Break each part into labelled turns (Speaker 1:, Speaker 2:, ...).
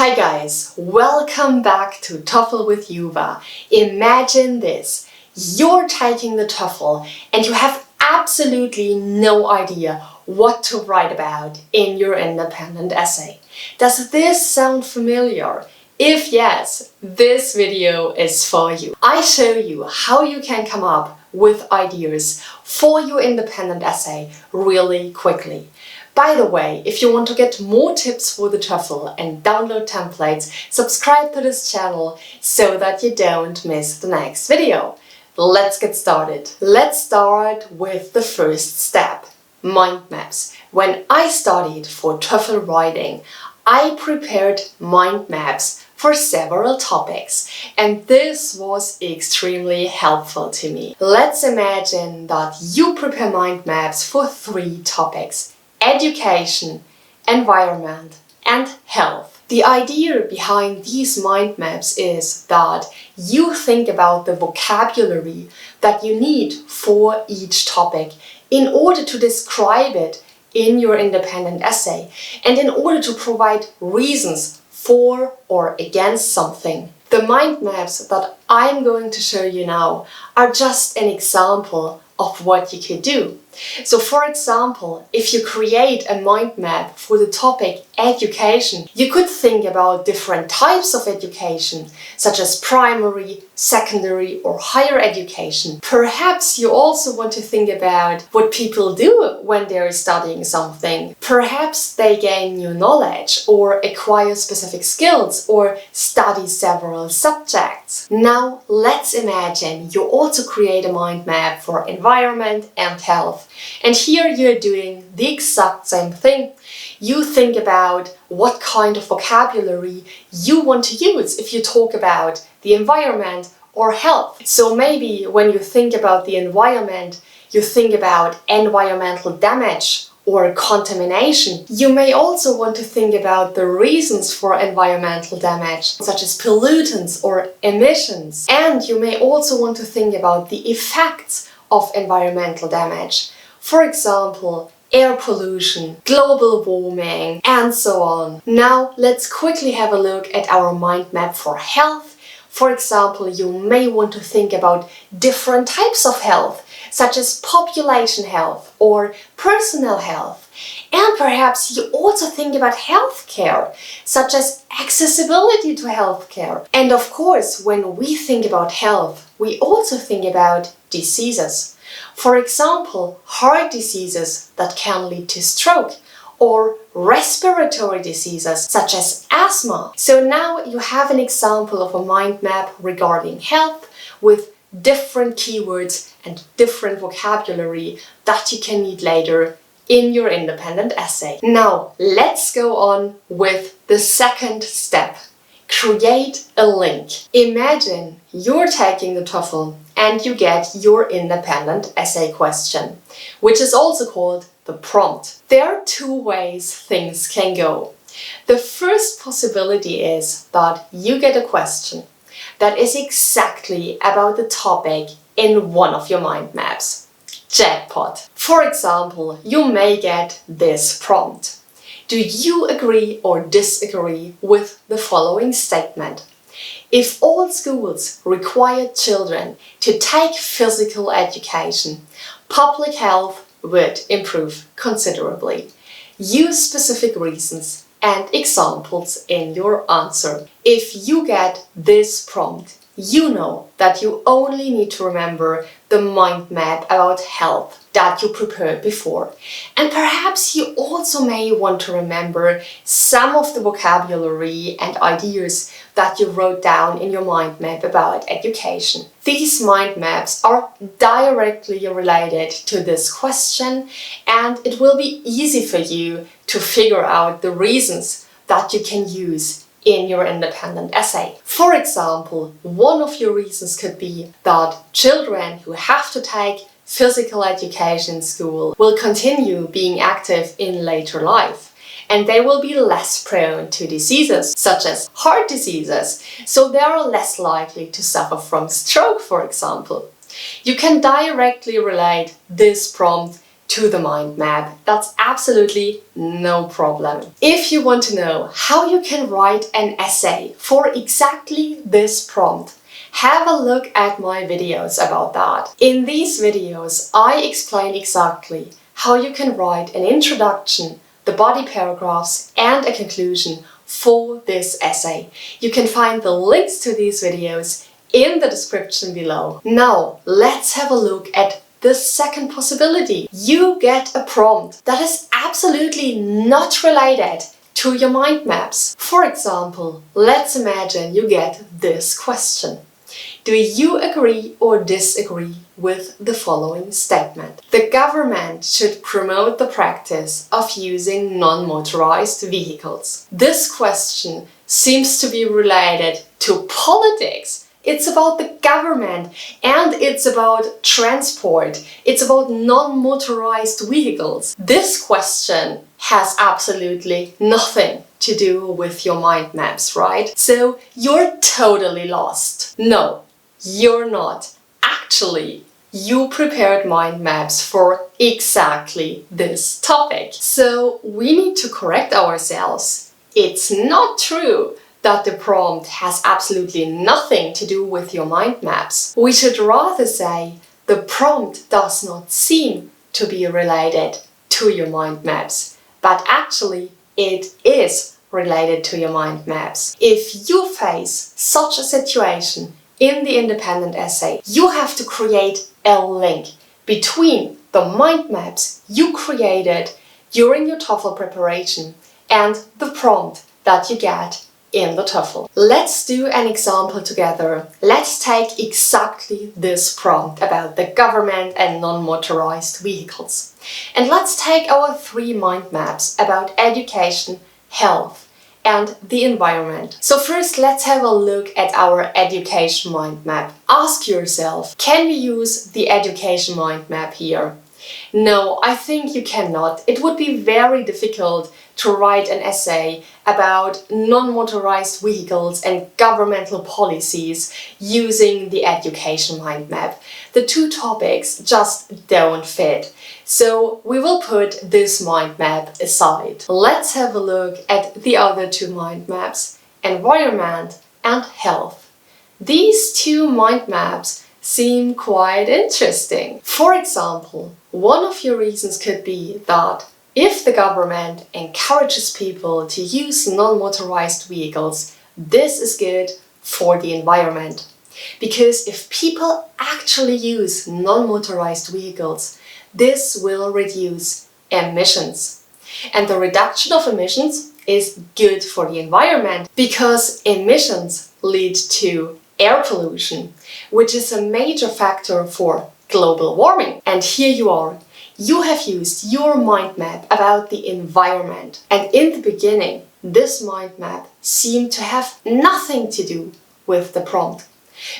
Speaker 1: Hi guys, welcome back to TOEFL with Juva. Imagine this, you're taking the TOEFL and you have absolutely no idea what to write about in your independent essay. Does this sound familiar? If yes, this video is for you. I show you how you can come up with ideas for your independent essay really quickly. By the way, if you want to get more tips for the TOEFL and download templates, subscribe to this channel so that you don't miss the next video. Let's get started. Let's start with the first step, mind maps. When I studied for TOEFL writing, I prepared mind maps for several topics, and this was extremely helpful to me. Let's imagine that you prepare mind maps for 3 topics: education, environment, and health. The idea behind these mind maps is that you think about the vocabulary that you need for each topic in order to describe it in your independent essay and in order to provide reasons for or against something. The mind maps that I'm going to show you now are just an example of what you could do. So for example, if you create a mind map for the topic education, you could think about different types of education, such as primary, secondary, or higher education. Perhaps you also want to think about what people do when they're studying something. Perhaps they gain new knowledge, or acquire specific skills, or study several subjects. Now let's imagine you also create a mind map for environment and health. And here you're doing the exact same thing. You think about what kind of vocabulary you want to use if you talk about the environment or health. So maybe when you think about the environment, you think about environmental damage or contamination. You may also want to think about the reasons for environmental damage, such as pollutants or emissions. And you may also want to think about the effects of environmental damage. For example, air pollution, global warming, and so on. Now let's quickly have a look at our mind map for health. For example, you may want to think about different types of health, such as population health or personal health. And perhaps you also think about healthcare, such as accessibility to healthcare. And of course, when we think about health, we also think about diseases. For example, heart diseases that can lead to stroke, or respiratory diseases such as asthma. So now you have an example of a mind map regarding health with different keywords and different vocabulary that you can need later in your independent essay. Now let's go on with the second step. Create a link. Imagine you're taking the TOEFL and you get your independent essay question, which is also called the prompt. There are 2 ways things can go. The first possibility is that you get a question that is exactly about the topic in one of your mind maps. Jackpot! For example, you may get this prompt. Do you agree or disagree with the following statement? If all schools required children to take physical education, public health would improve considerably. Use specific reasons and examples in your answer. If you get this prompt, you know that you only need to remember the mind map about health that you prepared before. And perhaps you also may want to remember some of the vocabulary and ideas that you wrote down in your mind map about education. These mind maps are directly related to this question, and it will be easy for you to figure out the reasons that you can use in your independent essay. For example, one of your reasons could be that children who have to take physical education in school will continue being active in later life, and they will be less prone to diseases such as heart diseases, so they are less likely to suffer from stroke, for example. You can directly relate this prompt to the mind map. That's absolutely no problem. If you want to know how you can write an essay for exactly this prompt, have a look at my videos about that. In these videos, I explain exactly how you can write an introduction, the body paragraphs, and a conclusion for this essay. You can find the links to these videos in the description below. Now, let's have a look at the second possibility. You get a prompt that is absolutely not related to your mind maps. For example, let's imagine you get this question. Do you agree or disagree with the following statement? The government should promote the practice of using non-motorized vehicles. This question seems to be related to politics. It's about the government and it's about transport. It's about non-motorized vehicles. This question has absolutely nothing to do with your mind maps, right? So you're totally lost. No, you're not. Actually, you prepared mind maps for exactly this topic. So we need to correct ourselves. It's not true that the prompt has absolutely nothing to do with your mind maps. We should rather say the prompt does not seem to be related to your mind maps, but actually it is related to your mind maps. If you face such a situation in the independent essay, you have to create a link between the mind maps you created during your TOEFL preparation and the prompt that you get in the TOEFL. Let's do an example together. Let's take exactly this prompt about the government and non-motorized vehicles. And let's take our 3 mind maps about education, health, and the environment. So first, let's have a look at our education mind map. Ask yourself, can we use the education mind map here? No, I think you cannot. It would be very difficult to write an essay about non-motorized vehicles and governmental policies using the education mind map. The 2 topics just don't fit. So we will put this mind map aside. Let's have a look at the other 2 mind maps, environment and health. These 2 mind maps seem quite interesting. For example, one of your reasons could be that if the government encourages people to use non-motorized vehicles, this is good for the environment. Because if people actually use non-motorized vehicles, this will reduce emissions. And the reduction of emissions is good for the environment because emissions lead to air pollution, which is a major factor for global warming. And here you are. You have used your mind map about the environment. And in the beginning, this mind map seemed to have nothing to do with the prompt.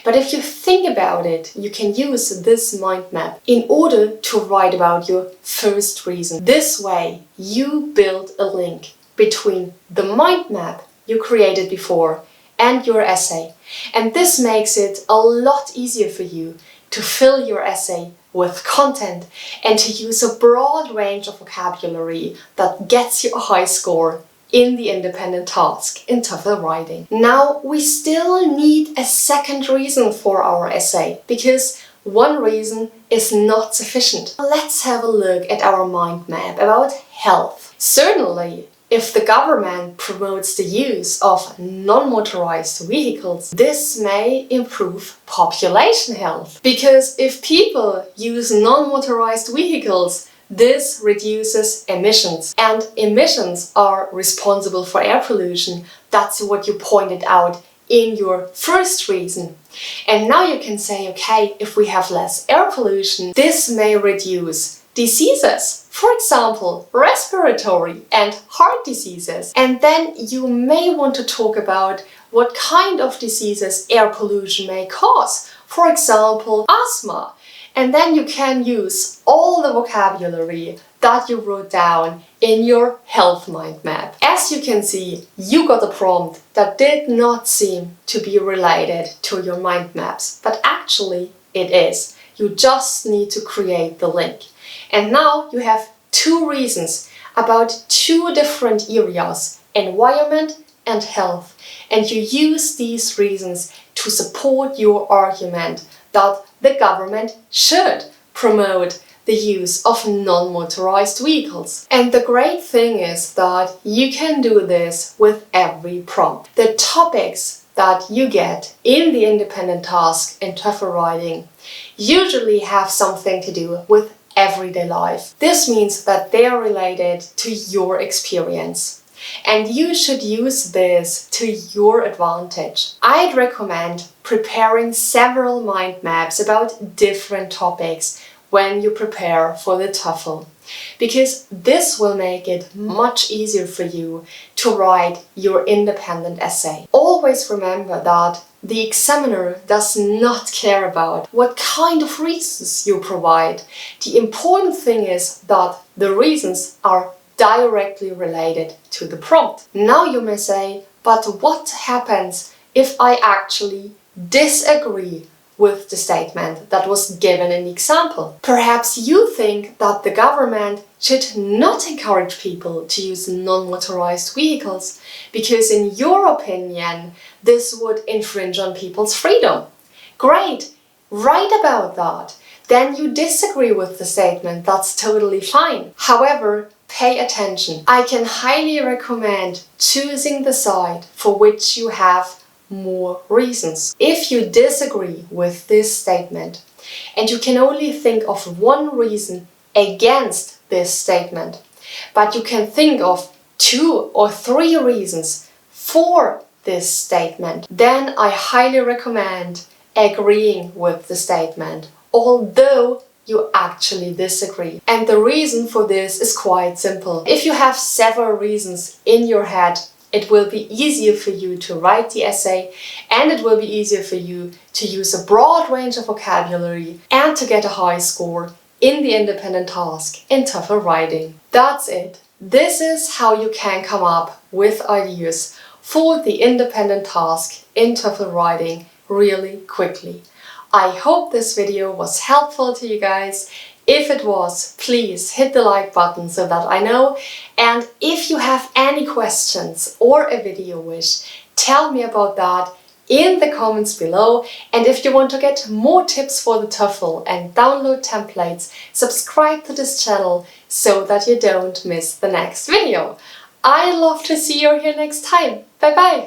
Speaker 1: But if you think about it, you can use this mind map in order to write about your first reason. This way, you build a link between the mind map you created before and your essay. And this makes it a lot easier for you to fill your essay with content and to use a broad range of vocabulary that gets you a high score in the independent task in TOEFL Writing. Now, we still need a second reason for our essay because one reason is not sufficient. Let's have a look at our mind map about health. Certainly, if the government promotes the use of non-motorized vehicles, this may improve population health. Because if people use non-motorized vehicles, this reduces emissions. And emissions are responsible for air pollution. That's what you pointed out in your first reason. And now you can say, okay, if we have less air pollution, this may reduce diseases. For example, respiratory and heart diseases. And then you may want to talk about what kind of diseases air pollution may cause. For example, asthma. And then you can use all the vocabulary that you wrote down in your health mind map. As you can see, you got a prompt that did not seem to be related to your mind maps, but actually it is. You just need to create the link. And now you have 2 reasons about 2 different areas, environment and health. And you use these reasons to support your argument that the government should promote the use of non-motorized vehicles. And the great thing is that you can do this with every prompt. The topics that you get in the independent task in TOEFL Writing usually have something to do with everyday life. This means that they are related to your experience. And you should use this to your advantage. I'd recommend preparing several mind maps about different topics when you prepare for the TOEFL, because this will make it much easier for you to write your independent essay. Always remember that the examiner does not care about what kind of reasons you provide. The important thing is that the reasons are directly related to the prompt. Now you may say, but what happens if I actually disagree with the statement that was given in the example? Perhaps you think that the government should not encourage people to use non-motorized vehicles because in your opinion this would infringe on people's freedom. Great, write about that. Then you disagree with the statement, that's totally fine. However, pay attention. I can highly recommend choosing the side for which you have more reasons. If you disagree with this statement and you can only think of one reason against this statement, but you can think of 2 or 3 reasons for this statement, then I highly recommend agreeing with the statement, although you actually disagree. And the reason for this is quite simple. If you have several reasons in your head, it will be easier for you to write the essay, and it will be easier for you to use a broad range of vocabulary and to get a high score in the independent task in TOEFL Writing. That's it. This is how you can come up with ideas for the independent task in TOEFL Writing really quickly. I hope this video was helpful to you guys. If it was, please hit the like button so that I know. And if you have any questions or a video wish, tell me about that in the comments below. And if you want to get more tips for the TOEFL and download templates, subscribe to this channel so that you don't miss the next video. I'd love to see you here next time. Bye bye!